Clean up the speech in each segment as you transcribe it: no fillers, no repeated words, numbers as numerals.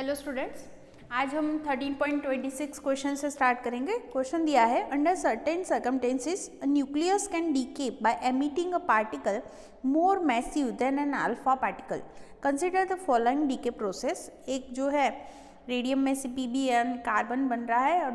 Hello students, आज हम 13.26 question से स्टार्ट करेंगे। क्वेश्चन दिया है, under certain circumstances a nucleus can decay by emitting a particle more massive than an alpha particle. Consider the following decay process. एक जो है रेडियम में से PbN कार्बन बन रहा है और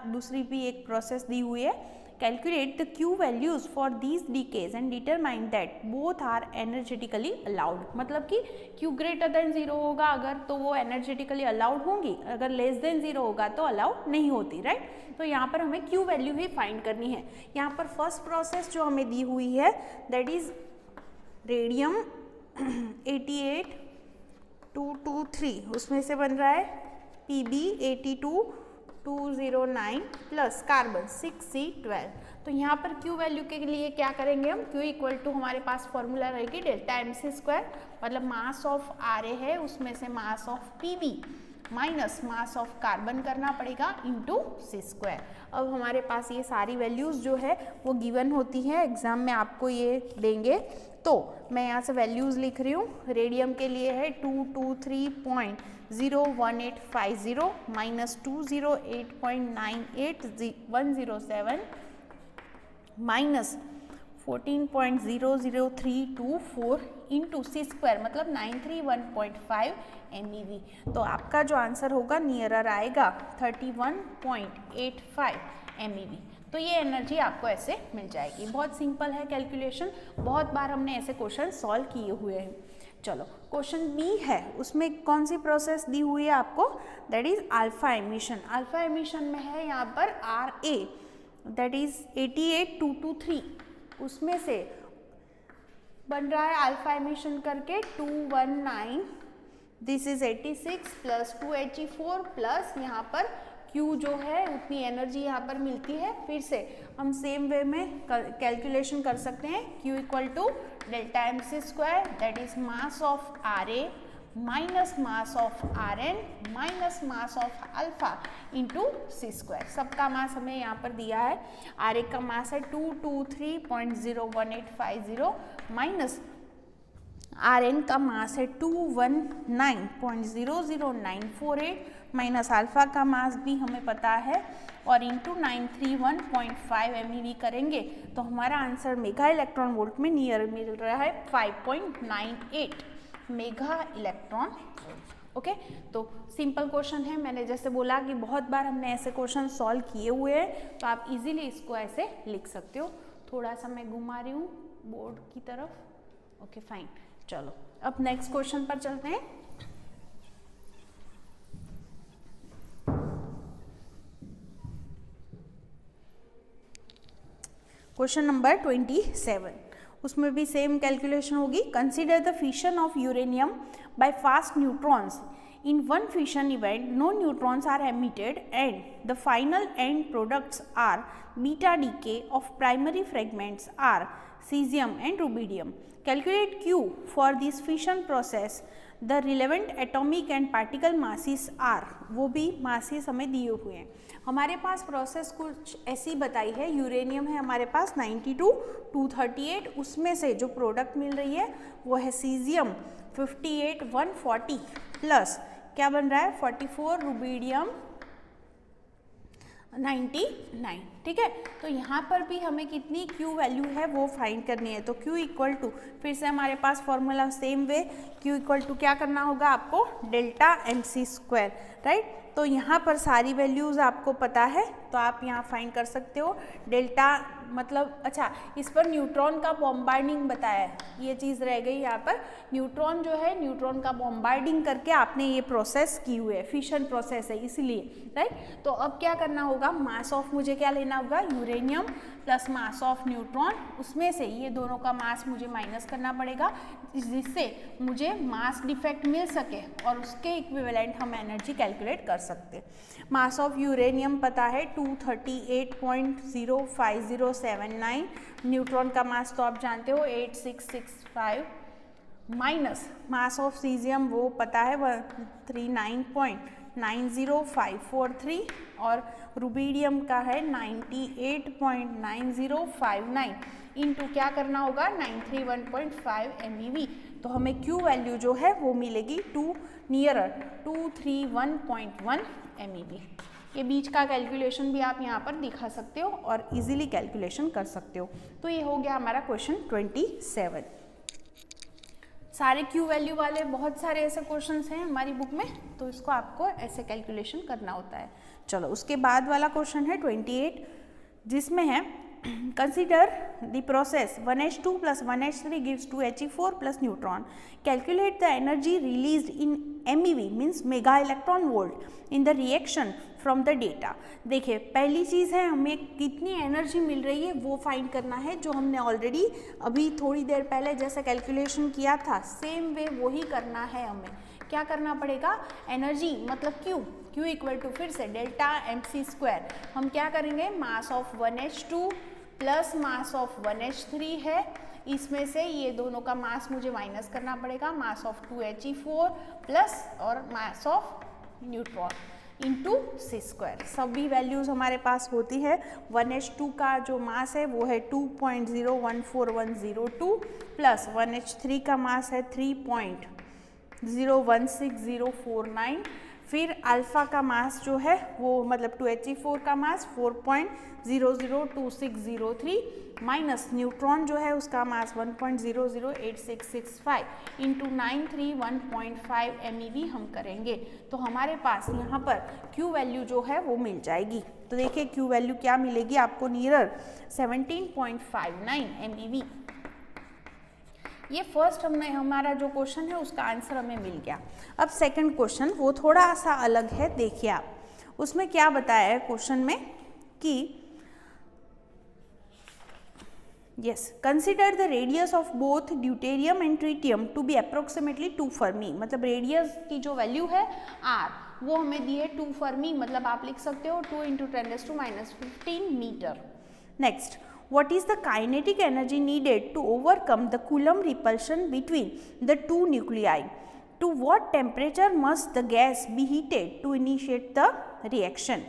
दूसरी भी एक प्रोसेस दी हुई है। Calculate the Q values for these decays and determine that both are energetically allowed. मतलब कि Q ग्रेटर देन 0 होगा अगर तो वो एनर्जेटिकली अलाउड होंगी, अगर लेस देन 0 होगा तो अलाउड नहीं होती, राइट। तो यहाँ पर हमें Q वैल्यू ही फाइंड करनी है। यहाँ पर फर्स्ट प्रोसेस जो हमें दी हुई है दैट इज रेडियम 88223, उसमें से बन रहा है Pb 82209 प्लस कार्बन 6C12। तो यहाँ पर Q वैल्यू के लिए क्या करेंगे हम, Q इक्वल टू हमारे पास फॉर्मूला रहेगी डेल्टा mc², मतलब मास ऑफ Ra है उसमें से mass of Pb minus mass of carbon करना पड़ेगा इंटू C²। अब हमारे पास ये सारी वैल्यूज़ जो है वो गिवन होती है, एग्जाम में आपको ये देंगे। तो मैं यहाँ से वैल्यूज़ लिख रही हूँ। रेडियम के लिए है 223.01850 माइनस 208.98107 माइनस 14.00324 इंटू C² मतलब 931.5 MeV। तो आपका जो आंसर होगा नियरर आएगा 31.85 MeV। तो ये एनर्जी आपको ऐसे मिल जाएगी। बहुत सिंपल है कैलकुलेशन, बहुत बार हमने ऐसे क्वेश्चन सॉल्व किए हुए हैं। चलो क्वेश्चन बी है, उसमें कौन सी प्रोसेस दी हुई है आपको, that is alpha emission. Alpha emission में है यहाँ पर Ra दैट इज 88223, उसमें से बन रहा है अल्फा एमिशन करके 219, दिस इज 86 प्लस 284 प्लस यहाँ पर Q जो है उतनी एनर्जी यहाँ पर मिलती है। फिर से हम सेम वे में कैलकुलेशन कर सकते हैं। Q equal to delta mc² that is mass of Ra minus mass of Rn minus mass of alpha into C²। सबका मास हमें यहाँ पर दिया है। Ra का मास है 223.01850 माइनस Rn का मास है 219.00948 माइनस अल्फा का मास भी हमें पता है और इंटू 931.5 MeV करेंगे तो हमारा आंसर मेगा इलेक्ट्रॉन वोल्ट में नियर मिल रहा है 5.98 मेगा इलेक्ट्रॉन वोल्ट। ओके, तो सिंपल क्वेश्चन है। मैंने जैसे बोला कि बहुत बार हमने ऐसे क्वेश्चन सॉल्व किए हुए हैं, तो आप इजीली इसको ऐसे लिख सकते हो। थोड़ा सा मैं घुमा रही हूँ बोर्ड की तरफ। ओके फाइन, चलो अब नेक्स्ट क्वेश्चन पर चलते हैं। क्वेश्चन नंबर 27, उसमें भी सेम कैलकुलेशन होगी। Consider the fission of uranium by fast neutrons. In one fission event, no neutrons are emitted and the final end products are beta decay of primary fragments are cesium and rubidium. Calculate Q for this fission process. The relevant atomic and particle masses are, वो भी masses हमें दिए हुए हैं। हमारे पास process कुछ ऐसी बताई है। यूरेनियम है हमारे पास 92,238, उसमें से जो प्रोडक्ट मिल रही है वो है सीजियम 58,140 प्लस क्या बन रहा है 44, रुबीडियम 99। ठीक है, तो यहाँ पर भी हमें कितनी Q वैल्यू है वो फाइंड करनी है। तो Q इक्वल टू, फिर से हमारे पास formula same way, Q equal to क्या करना होगा आपको डेल्टा mc², राइट। तो यहाँ पर सारी वैल्यूज़ आपको पता है तो आप यहाँ फाइंड कर सकते हो। डेल्टा मतलब अच्छा, इस पर न्यूट्रॉन का बॉम्बार्डिंग बताया है, ये चीज़ रह गई यहाँ पर। न्यूट्रॉन जो है न्यूट्रॉन का बॉम्बार्डिंग करके आपने ये प्रोसेस की हुई है, फिशन प्रोसेस है इसलिए, राइट। तो अब क्या करना होगा, मास ऑफ मुझे क्या लेना होगा, uranium plus mass of neutron, उसमें से ये दोनों का मास मुझे माइनस करना पड़ेगा जिससे मुझे मास डिफेक्ट मिल सके और उसके इक्विवेलेंट हम एनर्जी कैलकुलेट कर सकते हैं। मास ऑफ यूरेनियम पता है 238.05079, न्यूट्रॉन का मास तो आप जानते हो 8665 माइनस मास ऑफ सीजियम वो पता है 139.90543 और रुबीडियम का है 98.9059 इंटू क्या करना होगा 931.5 MeV। तो हमें Q वैल्यू जो है वो मिलेगी 2 नियरर 231.1 MeV। ये बीच का कैलकुलेशन भी आप यहाँ पर दिखा सकते हो और इजीली कैलकुलेशन कर सकते हो। तो ये हो गया हमारा क्वेश्चन 27। सारे Q वैल्यू वाले बहुत सारे ऐसे क्वेश्चंस हैं हमारी बुक में, तो इसको आपको ऐसे कैलकुलेशन करना होता है। चलो उसके बाद वाला क्वेश्चन है 28, जिसमें है consider the process 1H2 plus 1H3 gives 2He4 plus neutron. Calculate the energy released in MeV means mega electron volt in the reaction from the data. देखिए पहली चीज़ है हमें कितनी एनर्जी मिल रही है वो फाइंड करना है, जो हमने ऑलरेडी अभी थोड़ी देर पहले जैसे कैलकुलेशन किया था सेम वे वही करना है। हमें क्या करना पड़ेगा, एनर्जी मतलब Q इक्वल टू फिर से डेल्टा mc²। हम क्या करेंगे, mass of 1H2 plus mass of 1H3 है, इसमें से ये दोनों का मास मुझे माइनस करना पड़ेगा, मास ऑफ 2He4 प्लस और mass of neutron into c²। सभी वैल्यूज़ हमारे पास होती है। 1H2 का जो मास है वो है 2.014102 प्लस 1H3 का मास है 3.016049, फिर अल्फ़ा का मास जो है वो मतलब 2He4 का मास 4.002603 माइनस न्यूट्रॉन जो है उसका मास 1.008665 इंटू 931.5 MeV हम करेंगे, तो हमारे पास यहाँ पर Q वैल्यू जो है वो मिल जाएगी। तो देखिए Q वैल्यू क्या मिलेगी आपको, नियरर 17.59 MeV। ये फर्स्ट हमारा जो क्वेश्चन है उसका आंसर हमें मिल गया। अब सेकंड क्वेश्चन वो थोड़ा सा अलग है, देखिए आप उसमें क्या बताया है क्वेश्चन में कि yes consider the radius of both deuterium and tritium to be approximately 2 fermi. मतलब रेडियस की जो वैल्यू है r वो हमें दी है 2 फर्मी, मतलब आप लिख सकते हो 2 × 10⁻⁻15 metre. Next, what is the kinetic energy needed to overcome the Coulomb repulsion between the two nuclei? To what temperature must the gas be heated to initiate the reaction?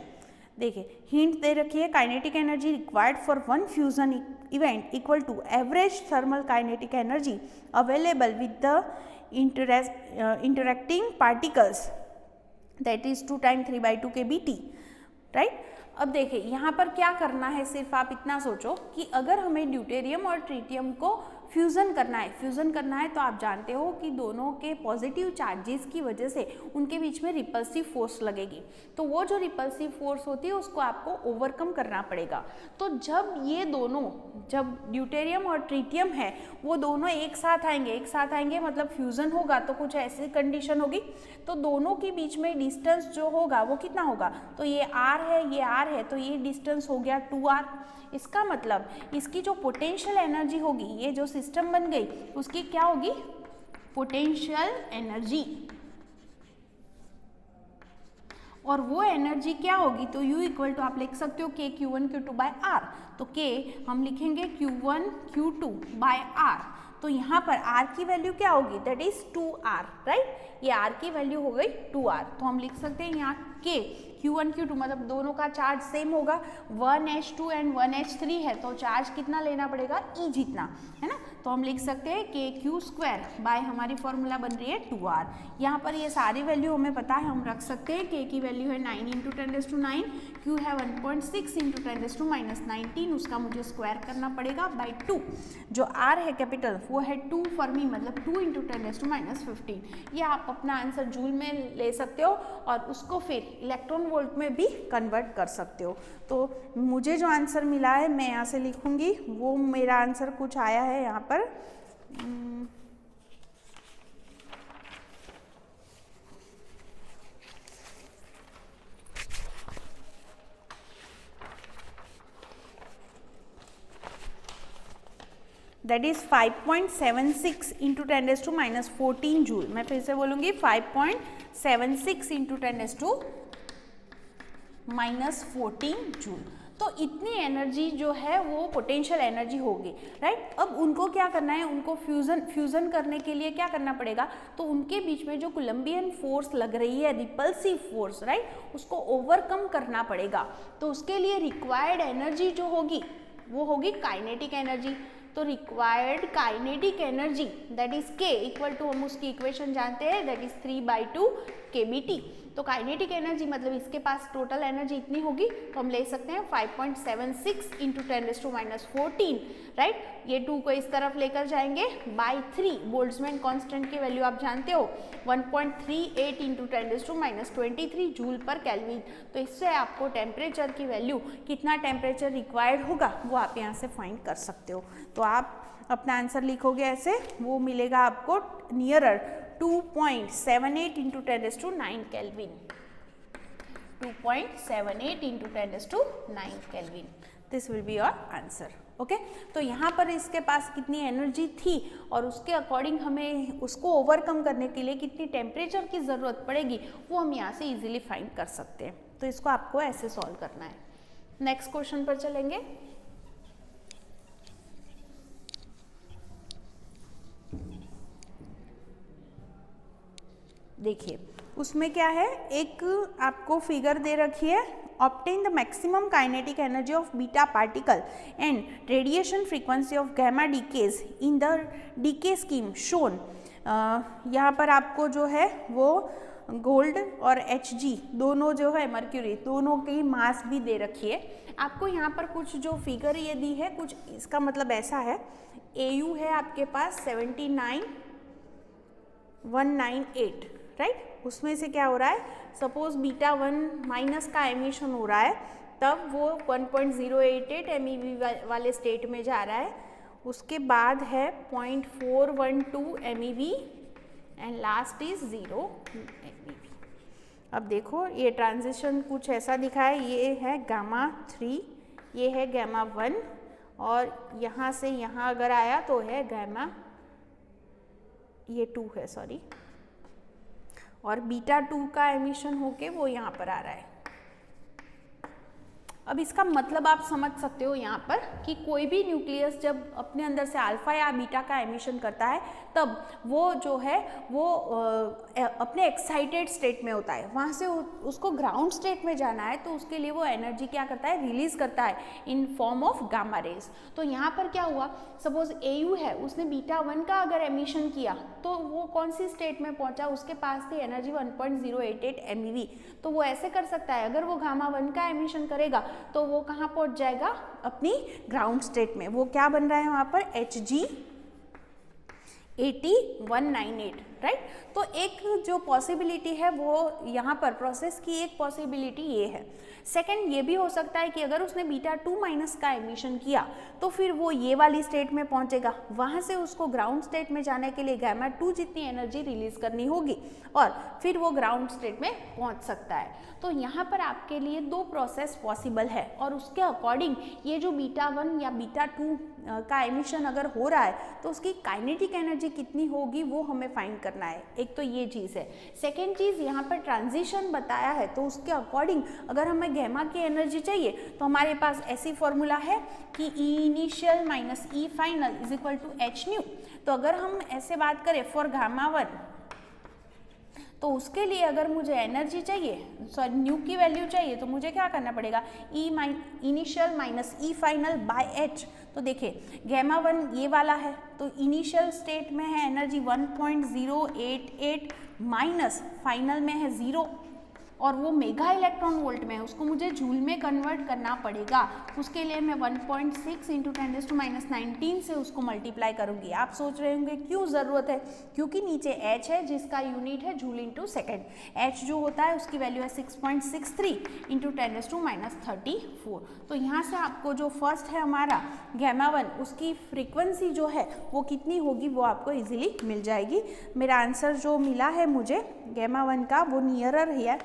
देखिए hint दे रखी है, kinetic energy required for one fusion event equal to average thermal kinetic energy available with the interacting particles that is 2 × 3/2 kBt, right. अब देखिए यहाँ पर क्या करना है, सिर्फ आप इतना सोचो कि अगर हमें ड्यूटेरियम और ट्रिटियम को फ्यूज़न करना है तो आप जानते हो कि दोनों के पॉजिटिव चार्जेस की वजह से उनके बीच में रिपल्सिव फोर्स लगेगी। तो वो जो रिपल्सिव फोर्स होती है उसको आपको ओवरकम करना पड़ेगा। तो जब ये दोनों, जब ड्यूटेरियम और ट्रिटियम है वो दोनों एक साथ आएंगे मतलब फ्यूज़न होगा, तो कुछ ऐसी कंडीशन होगी, तो दोनों के बीच में डिस्टेंस जो होगा वो कितना होगा, तो ये r है, तो ये डिस्टेंस हो गया 2r। इसका मतलब इसकी जो पोटेंशियल एनर्जी होगी, ये जो सिस्टम बन गई उसकी क्या होगी, पोटेंशियल एनर्जी, और वो एनर्जी क्या होगी, तो U इक्वल टू आप लिख सकते हो K Q1 Q2/R। तो K हम लिखेंगे Q1 Q2/R। तो यहाँ पर R की वैल्यू क्या होगी, दैट इज 2R, राइट। ये R की वैल्यू हो गई 2R, तो हम लिख सकते हैं यहाँ K Q1 Q2 मतलब दोनों का चार्ज सेम होगा, 1H2 एंड 1H3 है, तो चार्ज कितना लेना पड़ेगा, E जितना, है ना। तो हम लिख सकते हैं KQ² बाय हमारी फॉर्मूला बन रही है 2R। यहाँ पर ये सारी वैल्यू हमें पता है, हम रख सकते हैं। K की वैल्यू है 9 × 10⁹, Q है 1.6 × 10⁻19, उसका मुझे स्क्वायर करना पड़ेगा बाय 2। जो R है कैपिटल वो है 2 फर्मी मतलब 2 × 10⁻15। ये आप अपना आंसर जूल में ले सकते हो और उसको फिर इलेक्ट्रॉन वोल्ट में भी कन्वर्ट कर सकते हो। तो मुझे जो आंसर मिला है मैं यहाँ से लिखूंगी, वो मेरा आंसर कुछ आया है यहाँ पर दैट इज 5.76 × 10⁻14 जूल। मैं फिर से बोलूँगी 5.76 × 10⁻14 जूल। तो इतनी एनर्जी जो है वो पोटेंशियल एनर्जी होगी, राइट। अब उनको क्या करना है, उनको फ्यूज़न करने के लिए क्या करना पड़ेगा, तो उनके बीच में जो कोलम्बियन फोर्स लग रही है, रिपल्सिव फोर्स, राइट, उसको ओवरकम करना पड़ेगा। तो उसके लिए रिक्वायर्ड एनर्जी जो होगी वो होगी काइनेटिक एनर्जी। तो required kinetic energy that is K equal to, हम उसकी इक्वेशन जानते हैं, दैट इज 3/2 kBT। तो काइनेटिक एनर्जी मतलब इसके पास टोटल एनर्जी इतनी होगी, तो हम ले सकते हैं 5.76 इंटू 10⁻14, राइट। ये 2 को इस तरफ लेकर जाएंगे बाई 3, बोल्ट्जमैन कांस्टेंट की वैल्यू आप जानते हो 1.38 इंटू 10⁻23 जूल पर केल्विन। तो इससे आपको टेम्परेचर की वैल्यू, कितना टेम्परेचर रिक्वायर्ड होगा वो आप यहाँ से फाइंड कर सकते हो। तो आप अपना आंसर लिखोगे ऐसे, वो मिलेगा आपको nearer 2.78 into 10⁻9 kelvin, 2.78 into 10⁻9 kelvin, this will be your answer. Okay, तो यहाँ पर इसके पास कितनी एनर्जी थी और उसके अकॉर्डिंग हमें उसको ओवरकम करने के लिए कितनी टेम्परेचर की ज़रूरत पड़ेगी वो हम यहाँ से इजीली फाइंड कर सकते हैं। तो इसको आपको ऐसे सॉल्व करना है। नेक्स्ट क्वेश्चन पर चलेंगे। देखिए उसमें क्या है, एक आपको फिगर दे रखी है, obtain the maximum kinetic energy of beta particle and radiation frequency of gamma decays in the decay scheme shown. यहाँ पर आपको जो है वो गोल्ड और Hg दोनों जो है मर्क्यूरी, दोनों की मास भी दे रखी है। आपको यहाँ पर कुछ जो फिगर ये दी है, कुछ इसका मतलब ऐसा है, AU है आपके पास 79198, राइट। उसमें से क्या हो रहा है, सपोज बीटा 1 माइनस का एमिशन हो रहा है, तब वो 1.088 MeV वाले स्टेट में जा रहा है। उसके बाद है 0.412 MeV and last is 0 MeV। अब देखो ये ट्रांजिशन कुछ ऐसा दिखा है, ये है गामा 3, ये है गामा 1 और यहाँ से यहाँ अगर आया तो है गामा, ये 2 है सॉरी, और बीटा 2 का एमिशन होके वो यहाँ पर आ रहा है। अब इसका मतलब आप समझ सकते हो यहाँ पर कि कोई भी न्यूक्लियस जब अपने अंदर से अल्फा या बीटा का एमिशन करता है तब वो जो है वो अपने एक्साइटेड स्टेट में होता है, वहाँ से उसको ग्राउंड स्टेट में जाना है, तो उसके लिए वो एनर्जी क्या करता है, रिलीज करता है in form of gamma rays. तो यहाँ पर क्या हुआ, सपोज AU है, उसने बीटा 1 का अगर एमिशन किया तो वो कौन सी स्टेट में पहुंचा, उसके पास थी एनर्जी 1.088 MeV। तो वो ऐसे कर सकता है, अगर वो गामा 1 का एमिशन करेगा तो वो कहाँ पहुंच जाएगा, अपनी ग्राउंड स्टेट में। वो क्या बन रहा है वहाँ पर, Hg 8198, राइट। तो एक जो पॉसिबिलिटी है वो यहाँ पर प्रोसेस की एक पॉसिबिलिटी ये है। सेकंड ये भी हो सकता है कि अगर उसने बीटा 2 माइनस का एमिशन किया तो फिर वो ये वाली स्टेट में पहुँचेगा, वहाँ से उसको ग्राउंड स्टेट में जाने के लिए गामा 2 जितनी एनर्जी रिलीज करनी होगी और फिर वो ग्राउंड स्टेट में पहुँच सकता है। तो यहाँ पर आपके लिए 2 प्रोसेस पॉसिबल है और उसके अकॉर्डिंग ये जो बीटा 1 या बीटा 2 का एमिशन अगर हो रहा है तो उसकी काइनेटिक एनर्जी कितनी होगी वो हमें फाइंड करना है। एक तो ये चीज़ है। सेकेंड चीज़, यहाँ पर ट्रांजिशन बताया है तो उसके अकॉर्डिंग अगर हमें गैमा की एनर्जी चाहिए तो हमारे पास ऐसी फॉर्मूला है कि E initial minus E final is equal to H nu. तो अगर हम ऐसे बात करें फॉर गामा 1, तो उसके लिए अगर मुझे एनर्जी चाहिए, सॉरी न्यू की वैल्यू चाहिए, तो मुझे क्या करना पड़ेगा, initial minus E final by H। तो देखिए गैमा 1 ये वाला है, तो इनिशियल स्टेट में है एनर्जी 1.088 माइनस फाइनल में है 0 और वो मेगा इलेक्ट्रॉन वोल्ट में है, उसको मुझे जूल में कन्वर्ट करना पड़ेगा। उसके लिए मैं 1.6 इंटू 10⁻19 से उसको मल्टीप्लाई करूंगी। आप सोच रहे होंगे क्यों ज़रूरत है, क्योंकि नीचे H है जिसका यूनिट है जूल इंटू सेकेंड। H जो होता है उसकी वैल्यू है 6.63 इंटू 10⁻34। तो यहाँ से आपको जो फर्स्ट है हमारा गैमा 1, उसकी फ्रीक्वेंसी जो है वो कितनी होगी वो आपको इजीली मिल जाएगी। मेरा आंसर जो मिला है मुझे गैमा 1 का वो नियरर है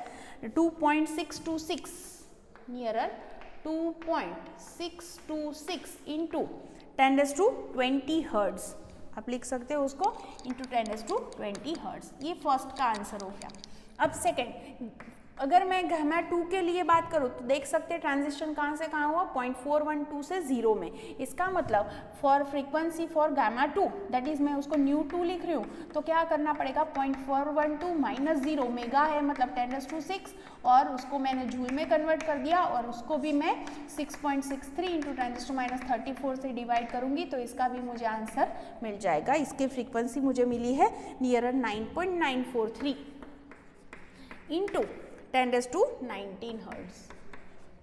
2.626, नियरर 2.626 इंटू 10⁻20 हर्ट्ज, आप लिख सकते हो उसको इंटू 10⁻20 हर्ट्ज। ये फर्स्ट का आंसर हो गया। अब सेकेंड, अगर मैं गामा 2 के लिए बात करूँ तो देख सकते हैं ट्रांजिशन कहाँ से कहाँ हुआ, 0.412 से 0 में। इसका मतलब for frequency for gamma 2 that is मैं उसको न्यू 2 लिख रही हूँ, तो क्या करना पड़ेगा, 0.412 माइनस 0, मेगा है मतलब 10⁻⁶, और उसको मैंने जूल में कन्वर्ट कर दिया और उसको भी मैं 6.63 इंटू 10⁻34 से डिवाइड करूँगी, तो इसका भी मुझे आंसर मिल जाएगा। इसकी फ्रीक्वेंसी मुझे मिली है नियरर 9.943 इंटू 10⁻19 हर्ट्ज।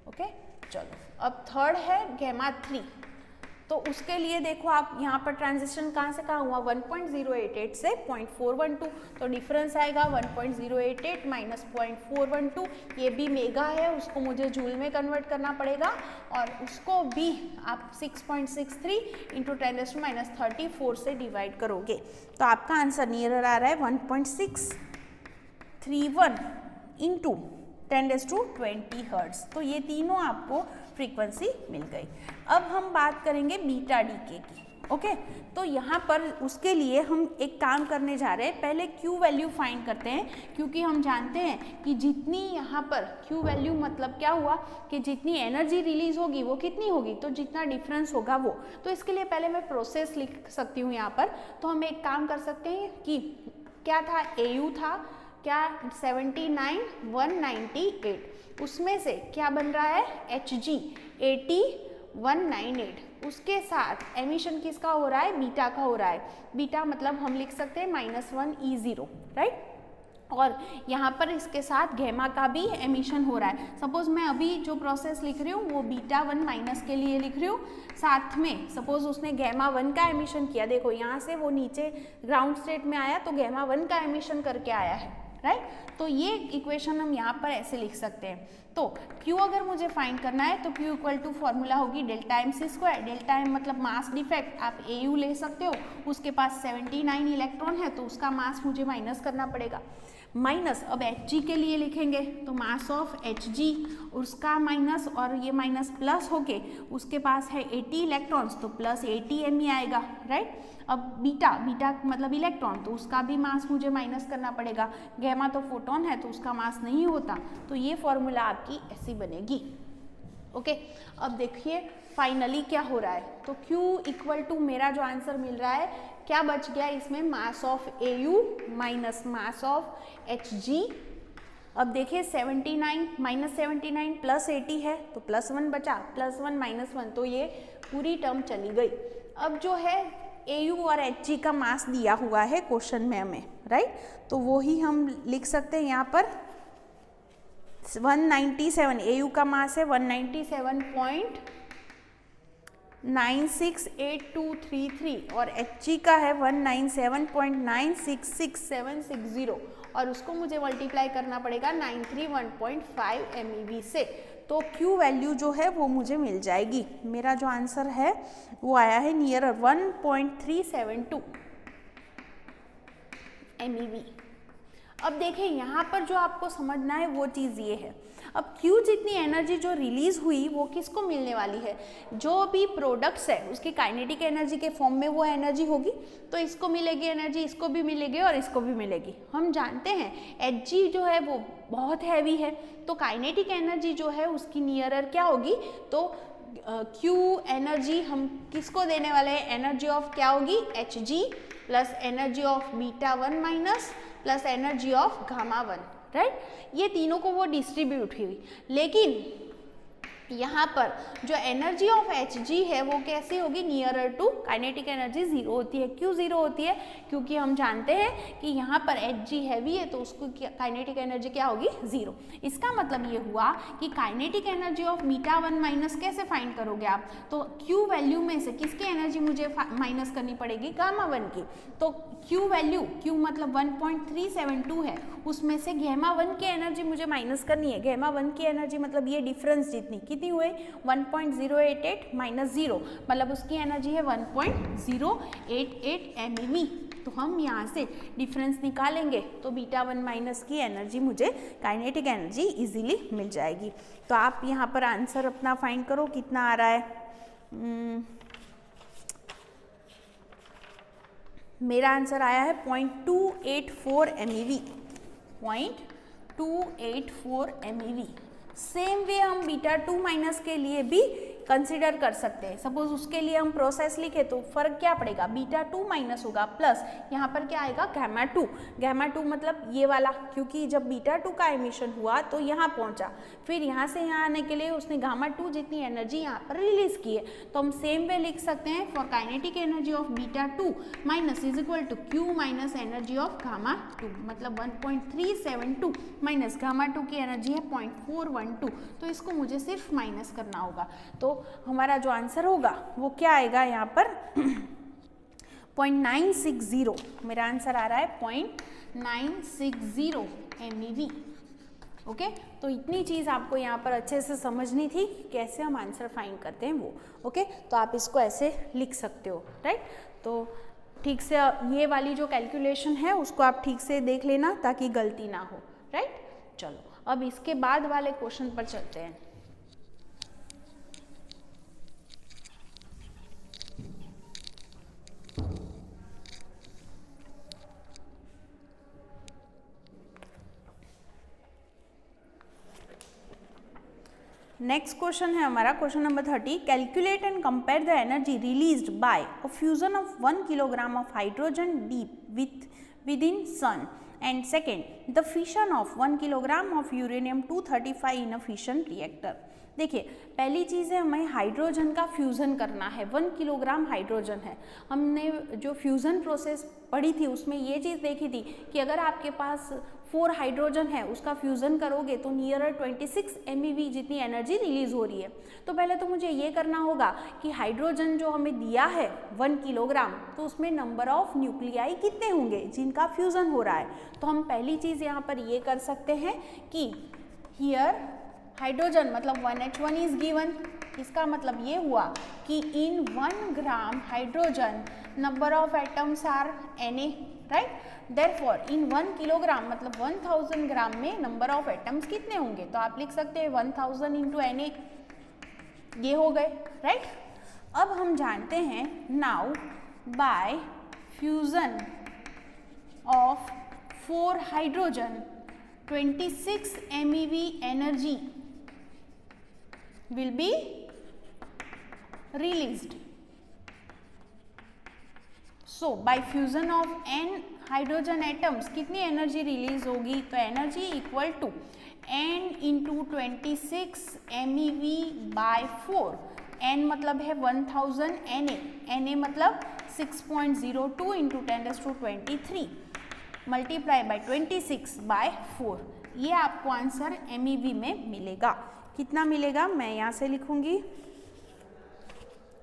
ओके, चलो अब थर्ड है गामा 3, तो उसके लिए देखो आप यहाँ पर ट्रांजिशन कहाँ से कहाँ हुआ, 1.088 से 0.412, तो डिफरेंस आएगा 1.088 माइनस 0.412, ये भी मेगा है, उसको मुझे जूल में कन्वर्ट करना पड़ेगा, और उसको भी आप 6.63 इंटू 10⁻34 से डिवाइड करोगे, तो आपका आंसर नियरर आ रहा है 1.631 इंटू 10⁻20 हर्ट्ज। तो ये तीनों आपको फ्रीक्वेंसी मिल गई। अब हम बात करेंगे बीटा डीके की। ओके, तो यहाँ पर उसके लिए हम एक काम करने जा रहे हैं, पहले क्यू वैल्यू फाइंड करते हैं, क्योंकि हम जानते हैं कि जितनी यहाँ पर क्यू वैल्यू मतलब क्या हुआ कि जितनी एनर्जी रिलीज होगी वो कितनी होगी, तो जितना डिफरेंस होगा वो। तो इसके लिए पहले मैं प्रोसेस लिख सकती हूँ यहाँ पर, तो हम एक काम कर सकते हैं कि क्या था, AU था क्या 79,198, उसमें से क्या बन रहा है, HG 80,198, उसके साथ एमिशन किसका हो रहा है, बीटा का हो रहा है। बीटा मतलब हम लिख सकते हैं -1 E0, राइट, और यहाँ पर इसके साथ गैमा का भी एमिशन हो रहा है। सपोज मैं अभी जो प्रोसेस लिख रही हूँ वो बीटा 1 माइनस के लिए लिख रही हूँ, साथ में सपोज उसने गैमा 1 का एमिशन किया, देखो यहाँ से वो नीचे ग्राउंड स्टेट में आया तो गैमा 1 का एमिशन करके आया है, राइट। तो ये इक्वेशन हम यहाँ पर ऐसे लिख सकते हैं। तो Q अगर मुझे फाइंड करना है तो Q इक्वल टू फॉर्मूला होगी डेल्टा mc², डेल्टा m मतलब मास डिफेक्ट, आप AU ले सकते हो, उसके पास 79 इलेक्ट्रॉन है तो उसका मास मुझे माइनस करना पड़ेगा, माइनस अब Hg के लिए लिखेंगे तो मास ऑफ Hg, उसका माइनस और ये माइनस प्लस होके उसके पास है 80 इलेक्ट्रॉन्स तो प्लस 80 me आएगा, राइट। अब बीटा, बीटा मतलब इलेक्ट्रॉन, तो उसका भी मास मुझे माइनस करना पड़ेगा, गैमा तो फोटोन है तो उसका मास नहीं होता, तो ये फॉर्मूला आपकी ऐसी बनेगी। ओके, अब देखिए फाइनली क्या हो रहा है, तो Q इक्वल टू मेरा जो आंसर मिल रहा है क्या बच गया इसमें, mass of AU minus mass of HG। अब देखिए 79 माइनस 79 प्लस 80 है तो +1 बचा, +1 -1, तो ये पूरी टर्म चली गई। अब जो है AU और HG का मास दिया हुआ है क्वेश्चन में हमें, राइट, तो वो ही हम लिख सकते हैं यहाँ पर 197, AU का मास है 197.968233 और HG का है 197.966760, और उसको मुझे मल्टीप्लाई करना पड़ेगा 931.5 MeV से, तो Q वैल्यू जो है वो मुझे मिल जाएगी। मेरा जो आंसर है वो आया है नियरर 1.372 MeV। अब देखिए यहाँ पर जो आपको समझना है वो चीज़ ये है, अब Q जितनी एनर्जी जो रिलीज हुई वो किसको मिलने वाली है, जो भी प्रोडक्ट्स है उसकी काइनेटिक एनर्जी के फॉर्म में वो एनर्जी होगी, तो इसको मिलेगी एनर्जी, इसको भी मिलेगी और इसको भी मिलेगी। हम जानते हैं Hg जो है वो बहुत हैवी है, तो काइनेटिक एनर्जी जो है उसकी नियरर क्या होगी, तो Q एनर्जी हम किसको देने वाले हैं, एनर्जी ऑफ क्या होगी, Hg plus energy of beta 1 minus plus energy of gamma 1, right. ये तीनों को वो डिस्ट्रीब्यूट हुई, लेकिन यहाँ पर जो एनर्जी ऑफ Hg है वो कैसी होगी, नियरर टू काइनेटिक एनर्जी 0 होती है। क्यों 0 होती है, क्योंकि हम जानते हैं कि यहाँ पर Hg हैवी है तो उसको काइनेटिक एनर्जी क्या होगी, 0। इसका मतलब ये हुआ कि kinetic energy of beta 1 minus कैसे फाइंड करोगे आप, तो Q वैल्यू में से किसकी एनर्जी मुझे माइनस करनी पड़ेगी, गामा 1 की, तो Q वैल्यू, Q मतलब 1.372 है, उसमें से गैमा 1 की एनर्जी मुझे माइनस करनी है। गैमा 1 की एनर्जी मतलब ये डिफरेंस जितनी कितनी हुई, 1.088 माइनस 0 मतलब उसकी एनर्जी है 1.088 MeV। तो हम यहाँ से डिफरेंस निकालेंगे तो बीटा 1 माइनस की एनर्जी मुझे काइनेटिक एनर्जी इजीली मिल जाएगी। तो आप यहाँ पर आंसर अपना फाइंड करो कितना आ रहा है। मेरा आंसर आया है 0.284 MeV, 284 MeV। सेम वे हम बीटा 2 माइनस के लिए भी कंसिडर कर सकते हैं। सपोज उसके लिए हम प्रोसेस लिखे तो फर्क क्या पड़ेगा, बीटा 2 माइनस होगा प्लस यहाँ पर क्या आएगा गामा 2। गामा 2 मतलब ये वाला, क्योंकि जब बीटा 2 का एमिशन हुआ तो यहाँ पहुँचा, फिर यहाँ से यहाँ आने के लिए उसने गामा 2 जितनी एनर्जी यहाँ पर रिलीज की है। तो हम सेम वे लिख सकते हैं for kinetic energy of beta 2 minus is equal to Q minus energy of gamma 2, मतलब 1.372 माइनस गामा 2 की एनर्जी है 0.412। तो इसको मुझे सिर्फ माइनस करना होगा, तो हमारा जो आंसर होगा वो क्या आएगा यहाँ पर 0.960। मेरा आंसर आ रहा है 0.960 MeV। ओके, तो इतनी चीज़ आपको यहाँ पर अच्छे से समझनी थी, कैसे हम आंसर फाइंड करते हैं वो। ओके, तो आप इसको ऐसे लिख सकते हो, राइट। तो ठीक से ये वाली जो कैलकुलेशन है उसको आप ठीक से देख लेना ताकि गलती ना हो, राइट। चलो अब इसके बाद वाले क्वेश्चन पर चलते हैं। नेक्स्ट क्वेश्चन है हमारा question number 30। Calculate and compare the energy released by a fusion of 1 kilogram of hydrogen deep within sun, and second the fission of 1 kilogram of uranium 235 in a fission reactor. देखिए, पहली चीज़ है हमें hydrogen का fusion करना है। 1 kilogram hydrogen है। हमने जो फ्यूज़न प्रोसेस पढ़ी थी उसमें ये चीज़ देखी थी कि अगर आपके पास 4 हाइड्रोजन है उसका फ्यूज़न करोगे तो नियरर 26 MeV जितनी एनर्जी रिलीज हो रही है। तो पहले तो मुझे ये करना होगा कि हाइड्रोजन जो हमें दिया है 1 किलोग्राम, तो उसमें नंबर ऑफ न्यूक्लियाई कितने होंगे जिनका फ्यूज़न हो रहा है। तो हम पहली चीज़ यहाँ पर ये कर सकते हैं कि हियर हाइड्रोजन मतलब 1H1 इज गिवन। इसका मतलब ये हुआ कि in 1 gram hydrogen number of atoms are Na, right. Therefore in 1 kilogram मतलब 1000 ग्राम में नंबर ऑफ एटम्स कितने होंगे, तो आप लिख सकते हैं 1000 इंटू Na, ये हो गए, राइट। अब हम जानते हैं now bye fusion of 4 hydrogen 26 MeV energy will be released. So by fusion of n hydrogen atoms कितनी एनर्जी रिलीज होगी, तो energy equal to n into 26 MeV बाय 4। n मतलब है 1000, Na मतलब 6.02 इंटू 10⁻23 मल्टीप्लाई बाय 26 बाय 4। ये आपको answer MeV में मिलेगा। कितना मिलेगा मैं यहाँ से लिखूँगी।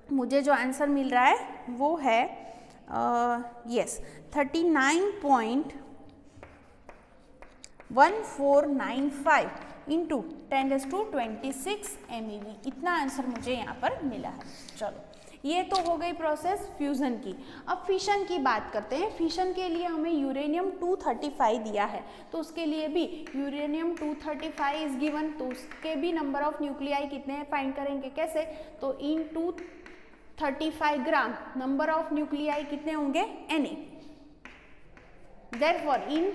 मुझे जो आंसर मिल रहा है वो है यस 39.1495 इंटू 10⁻26 MeV। इतना आंसर मुझे यहाँ पर मिला है। चलो, ये तो हो गई प्रोसेस फ्यूज़न की। अब फिशन की बात करते हैं। फिशन के लिए हमें यूरेनियम 235 दिया है, तो उसके लिए भी यूरेनियम 235 इज गिवन, तो उसके भी नंबर ऑफ न्यूक्लियाई कितने हैं फाइंड करेंगे कैसे, तो इन 235 ग्राम नंबर ऑफ न्यूक्लियाई कितने होंगे Na। देयरफॉर इन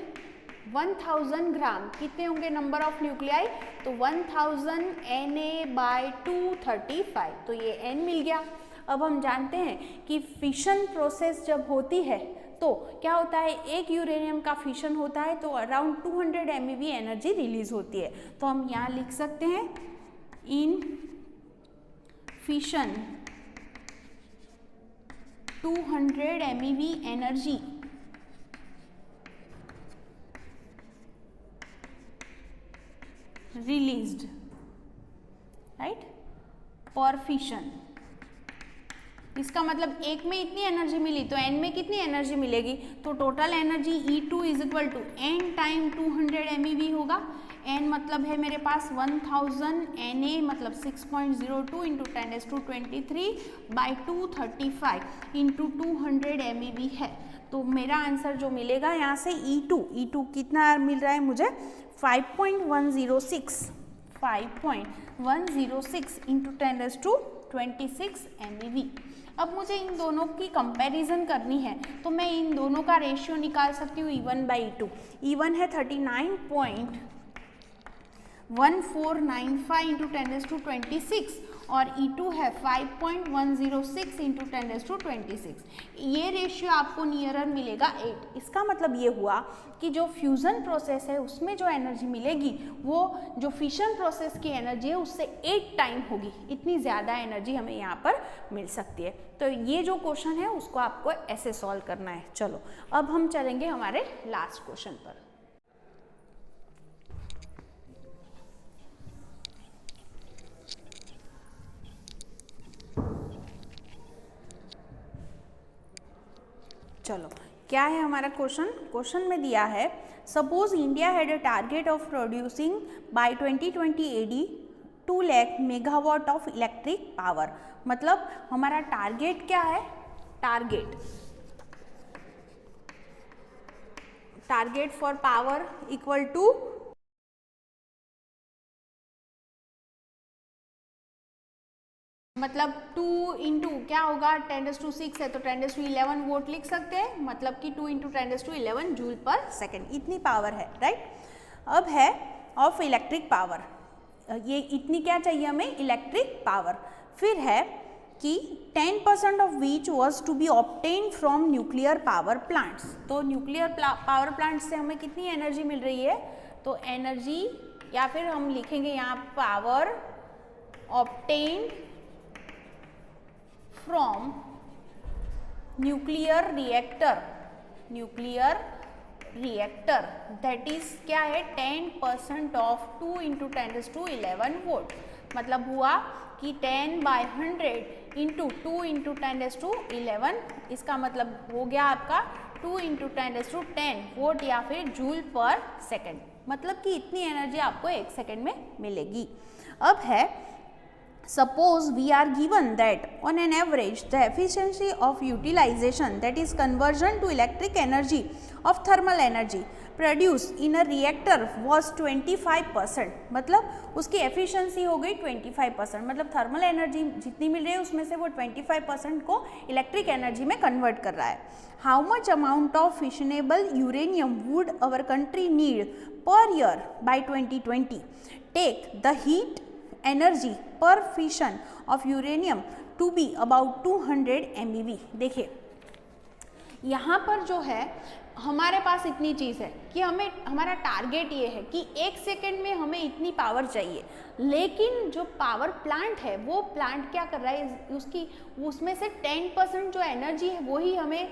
1000 ग्राम कितने होंगे नंबर ऑफ न्यूक्लियाई, तो 1000 Na बाय 235, तो ये n मिल गया। अब हम जानते हैं कि फिशन प्रोसेस जब होती है तो क्या होता है, एक यूरेनियम का फिशन होता है तो अराउंड 200 MeV एनर्जी रिलीज होती है। तो हम यहाँ लिख सकते हैं in fission 200 MeV energy released, right, per fission. इसका मतलब एक में इतनी एनर्जी मिली तो n में कितनी एनर्जी मिलेगी, तो total energy E2 is equal to n time 200 MeV होगा। n मतलब है मेरे पास 1000, Na मतलब 6.02 इंटू 10⁻23 बाई 235 इंटू 200 MeV है। तो मेरा आंसर जो मिलेगा यहाँ से E2 कितना मिल रहा है मुझे 5.106 इंटू 10⁻26 MeV। अब मुझे इन दोनों की कंपैरिजन करनी है तो मैं इन दोनों का रेशियो निकाल सकती हूँ E1 बाई E2। E1 है 39.14 1495 इंटू 10⁻26 और E2 है 5.106 इंटू 10⁻26। ये रेशियो आपको नियरर मिलेगा 8। इसका मतलब ये हुआ कि जो फ्यूज़न प्रोसेस है उसमें जो एनर्जी मिलेगी वो जो फिशन प्रोसेस की एनर्जी है उससे 8 टाइम होगी। इतनी ज़्यादा एनर्जी हमें यहाँ पर मिल सकती है। तो ये जो क्वेश्चन है उसको आपको ऐसे सॉल्व करना है। चलो अब हम चलेंगे हमारे लास्ट क्वेश्चन पर। चलो क्या है हमारा क्वेश्चन में दिया है suppose India had a target of producing by 2020 AD 2 lakh megawatt of electric power. मतलब हमारा टारगेट क्या है, target for power equal to मतलब 2 इंटू क्या होगा 10⁻6 है तो 10⁻11 वोट लिख सकते हैं, मतलब कि 2 इंटू 10⁻11 जूल पर सेकेंड, इतनी पावर है, राइट। अब है ऑफ इलेक्ट्रिक पावर, ये इतनी क्या चाहिए हमें, इलेक्ट्रिक पावर। फिर है कि 10% of which was to be obtain from nuclear power plants. तो न्यूक्लियर पावर प्लांट से हमें कितनी एनर्जी मिल रही है, तो एनर्जी या फिर हम लिखेंगे यहाँ power obtained from nuclear reactor that is क्या है 10% ऑफ 2 इंटू 10⁻11 वोल्ट। मतलब हुआ कि 10/100 इंटू 2 इंटू 10⁻11, इसका मतलब हो गया आपका 2 इंटू 10⁻10 वोट या फिर जूल पर सेकेंड। मतलब कि इतनी एनर्जी आपको 1 सेकेंड में मिलेगी। अब है suppose we are given that on an average the efficiency of utilization, that is conversion to electric energy of thermal energy produced in a reactor was 25%। मतलब उसकी efficiency हो गई 25%, मतलब थर्मल एनर्जी जितनी मिल रही है उसमें से वो 25% को इलेक्ट्रिक एनर्जी में कन्वर्ट कर रहा है। How much amount of fissionable uranium would our country need per year by 2020? Take the heat energy पर fission of uranium to be about 200 MeV। देखिए यहाँ पर जो है हमारे पास इतनी चीज़ है कि हमें हमारा टारगेट ये है कि 1 सेकेंड में हमें इतनी पावर चाहिए, लेकिन जो पावर प्लांट है वो प्लांट क्या कर रहा है, उसमें से 10% जो एनर्जी है वो ही हमें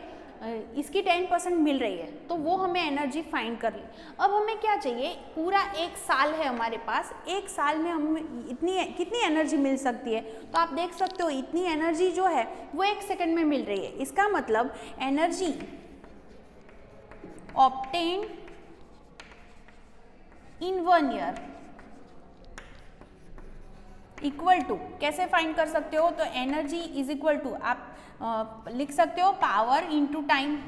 इसकी 10% मिल रही है, तो वो हमें एनर्जी फाइंड कर ली। अब हमें क्या चाहिए, पूरा 1 साल है हमारे पास, 1 साल में हमें कितनी एनर्जी मिल सकती है, तो आप देख सकते हो इतनी एनर्जी जो है वो 1 सेकेंड में मिल रही है। इसका मतलब energy obtained in 1 year equal to, कैसे फाइंड कर सकते हो, तो एनर्जी इज इक्वल टू आप लिख सकते हो पावर इनटू टाइम।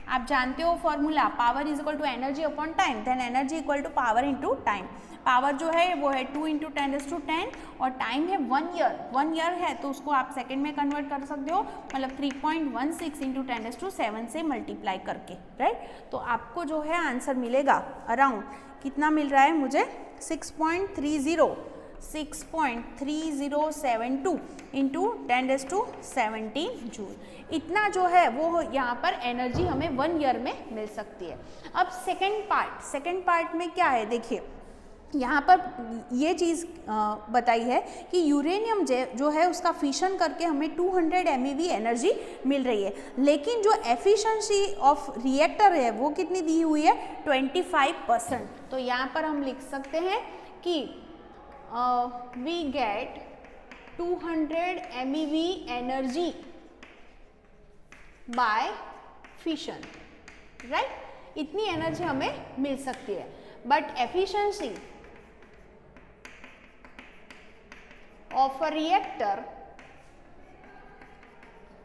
आप जानते हो formula, power is equal to energy upon time, then energy equal to power into time. Power जो है वो है 2 इंटू 10⁻10 और टाइम है 1 ईयर। 1 ईयर है तो उसको आप सेकेंड में कन्वर्ट कर सकते हो, मतलब 3.16 इंटू 10⁻7 से मल्टीप्लाई करके, राइट। तो आपको जो है आंसर मिलेगा अराउंड कितना मिल रहा है मुझे 6.3072 इंटू 10⁻17 जूल। इतना जो है वो यहाँ पर एनर्जी हमें 1 ईयर में मिल सकती है। अब सेकेंड पार्ट में क्या है, देखिए यहाँ पर ये चीज़ बताई है कि यूरेनियम जो है उसका फिशन करके हमें 200 MeV एनर्जी मिल रही है, लेकिन जो एफिशिएंसी ऑफ रिएक्टर है वो कितनी दी हुई है 25%। तो यहाँ पर हम लिख सकते हैं कि we get 200 MeV energy by fission, right? इतनी एनर्जी हमें मिल सकती है, but efficiency of a reactor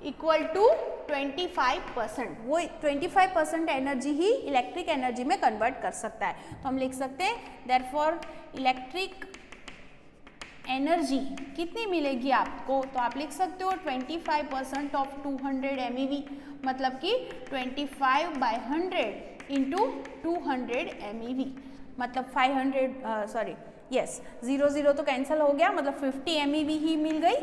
equal to 25%। वो 25% एनर्जी ही इलेक्ट्रिक एनर्जी में कन्वर्ट कर सकता है। तो हम लिख सकते हैं देयरफॉर इलेक्ट्रिक एनर्जी कितनी मिलेगी आपको, तो आप लिख सकते हो 25% ऑफ 200 MeV, मतलब कि 25/100 इंटू 200 MeV। मतलब 0 तो कैंसिल हो गया, मतलब 50 MeV ही मिल गई।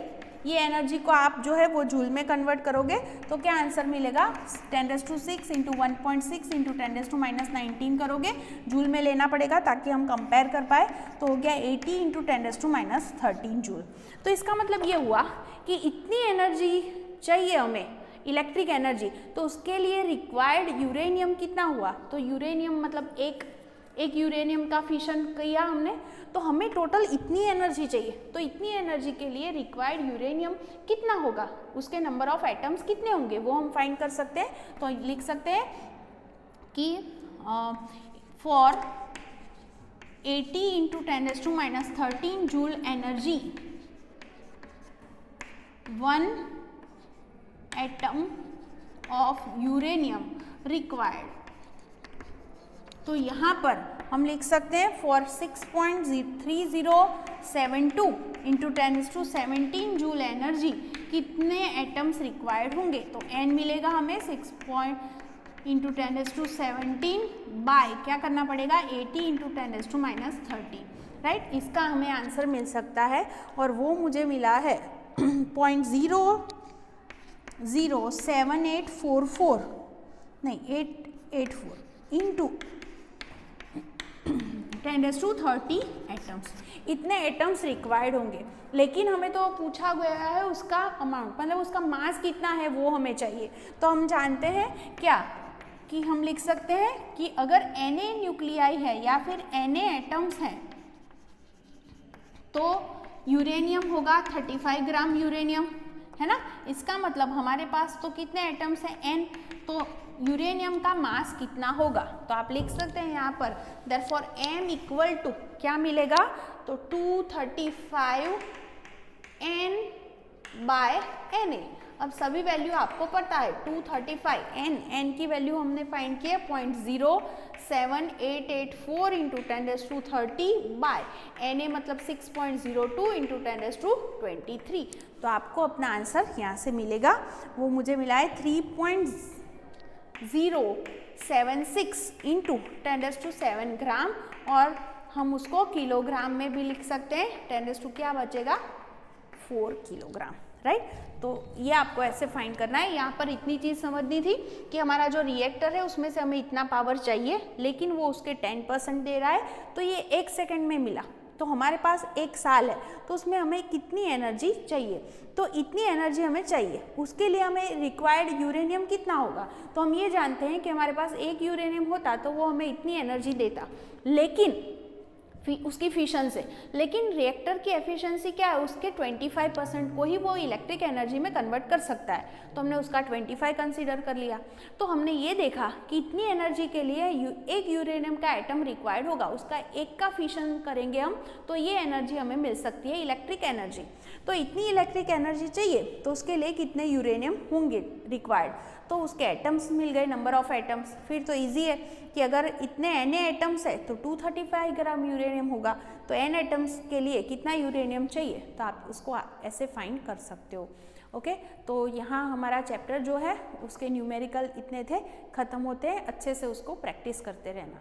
ये एनर्जी को आप जो है वो जूल में कन्वर्ट करोगे तो क्या आंसर मिलेगा, 10⁶ इंटू 1.6 इंटू 10⁻⁻19 करोगे, जूल में लेना पड़ेगा ताकि हम कंपेयर कर पाए। तो हो गया 80 इंटू 10⁻13 जूल। तो इसका मतलब ये हुआ कि इतनी एनर्जी चाहिए हमें, इलेक्ट्रिक एनर्जी, तो उसके लिए रिक्वायर्ड यूरेनियम कितना हुआ, तो यूरेनियम मतलब एक यूरेनियम का फिशन किया हमने, तो हमें टोटल इतनी एनर्जी चाहिए। तो इतनी एनर्जी के लिए रिक्वायर्ड यूरेनियम कितना होगा, उसके नंबर ऑफ एटम्स कितने होंगे वो हम फाइंड कर सकते हैं। तो लिख सकते हैं कि for 80 into 10⁻13 joule energy 1 atom of uranium required. तो यहाँ पर हम लिख सकते हैं फॉर 6.3072 इंटू 10⁻17 जूल एनर्जी कितने एटम्स रिक्वायर्ड होंगे। तो n मिलेगा हमें 6 इंटू 10⁻17 बाय क्या करना पड़ेगा 80 इंटू 10⁻13, राइट। इसका हमें आंसर मिल सकता है और वो मुझे मिला है 0.007844 नहीं 884 इंटू 10⁻30 एटम्स, इतने एटम्स रिक्वायर्ड होंगे। लेकिन हमें तो पूछा गया है उसका अमाउंट, मतलब उसका मास कितना है वो हमें चाहिए। तो हम जानते हैं क्या कि हम लिख सकते हैं कि अगर Na न्यूक्लियाई है या फिर Na एटम्स हैं तो यूरेनियम होगा 35 ग्राम यूरेनियम, है ना। इसका मतलब हमारे पास तो कितने एटम्स हैं n, तो यूरेनियम का मास कितना होगा। तो आप लिख सकते हैं यहाँ पर देयरफॉर m इक्वल टू क्या मिलेगा, तो 235 n बाय Na। अब सभी वैल्यू आपको पता है 235 n की वैल्यू हमने फाइंड की है 0.07884 इंटू 10⁻30 बाय Na मतलब 6.02 इंटू 10⁻23। तो आपको अपना आंसर यहाँ से मिलेगा, वो मुझे मिला है 3.076 इंटू 10⁻7 ग्राम, और हम उसको किलोग्राम में भी लिख सकते हैं 10⁻, क्या बचेगा 4 किलोग्राम, राइट। तो ये आपको ऐसे फाइंड करना है। यहाँ पर इतनी चीज़ समझनी थी कि हमारा जो रिएक्टर है उसमें से हमें इतना पावर चाहिए, लेकिन वो उसके 10% दे रहा है, तो ये 1 सेकंड में मिला। तो हमारे पास 1 साल है, तो उसमें हमें कितनी एनर्जी चाहिए, तो इतनी एनर्जी हमें चाहिए। उसके लिए हमें रिक्वायर्ड यूरेनियम कितना होगा, तो हम ये जानते हैं कि हमारे पास 1 यूरेनियम होता तो वो हमें इतनी एनर्जी देता, लेकिन उसकी फिशन से। लेकिन रिएक्टर की एफिशिएंसी क्या है, उसके 25% को ही वो इलेक्ट्रिक एनर्जी में कन्वर्ट कर सकता है, तो हमने उसका 25 कंसीडर कर लिया। तो हमने ये देखा कि इतनी एनर्जी के लिए 1 यूरेनियम का एटम रिक्वायर्ड होगा, उसका 1 का फिशन करेंगे हम, तो ये एनर्जी हमें मिल सकती है इलेक्ट्रिक एनर्जी। तो इतनी इलेक्ट्रिक एनर्जी चाहिए तो उसके लिए कितने यूरेनियम होंगे रिक्वायर्ड, तो उसके एटम्स मिल गए, नंबर ऑफ एटम्स। फिर तो इजी है कि अगर इतने Na एटम्स है तो 235 ग्राम यूरेनियम होगा, तो n एटम्स के लिए कितना यूरेनियम चाहिए, तो आप उसको ऐसे फाइंड कर सकते हो। ओके, तो यहाँ हमारा चैप्टर जो है उसके न्यूमेरिकल इतने थे, ख़त्म होते हैं। अच्छे से उसको प्रैक्टिस करते रहना।